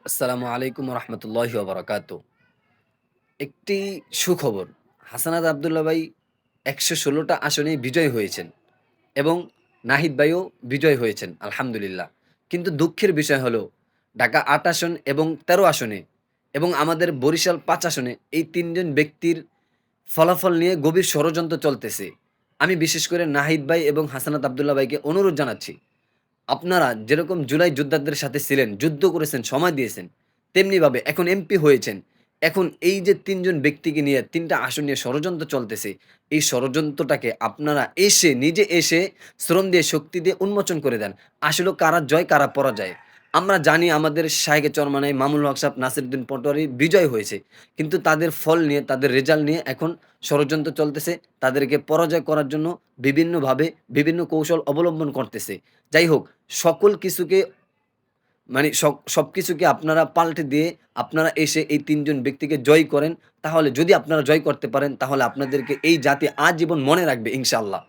আসসালামু আলাইকুম রহমতুল্লাহি ওবরাকাতু। একটি সুখবর, হাসানাত আবদুল্লাহ ভাই ১১৬টা আসনেই বিজয়ী হয়েছেন এবং নাহিদ ভাইও বিজয়ী হয়েছেন আলহামদুলিল্লাহ। কিন্তু দুঃখের বিষয় হলো ঢাকা ৮ আসন এবং ১৩ আসনে এবং আমাদের বরিশাল ৫ আসনে এই ৩ জন ব্যক্তির ফলাফল নিয়ে গভীর ষড়যন্ত্র চলতেছে। আমি বিশেষ করে নাহিদ ভাই এবং হাসানাত আবদুল্লাহ ভাইকে অনুরোধ জানাচ্ছি, আপনারা যেরকম জুলাই যোদ্ধাদের সাথে ছিলেন, যুদ্ধ করেছেন, সময় দিয়েছেন, তেমনিভাবে এখন এমপি হয়েছেন। এখন এই যে ৩ জন ব্যক্তিকে নিয়ে ৩ টা আসন নিয়ে ষড়যন্ত্র চলতেছে, এই ষড়যন্ত্রটাকে আপনারা নিজে এসে শ্রম দিয়ে, শক্তি দিয়ে উন্মোচন করে দেন। আসলেও কারা জয়, কারা পরাজয়। আমরা জানি আমাদের শায়েখে চরমনাই মামুনুল হক সাহেব, নাসিরউদ্দিন পাটোয়ারি বিজয় হয়েছে। কিন্তু তাদের ফল নিয়ে, তাদের রেজাল্ট নিয়ে এখন ষড়যন্ত্র চলতেছে। তাদেরকে পরাজয় করার জন্য বিভিন্নভাবে বিভিন্ন কৌশল অবলম্বন করতেছে। যাই হোক, সকল কিছুকে মানে সবকিছুকে আপনারা পাল্টে দিয়ে আপনারা এসে এই ৩ জন ব্যক্তিকে জয় করেন। তাহলে যদি আপনারা জয় করতে পারেন তাহলে আপনাদেরকে এই জাতি আজীবন মনে রাখবে ইনশাআল্লাহ।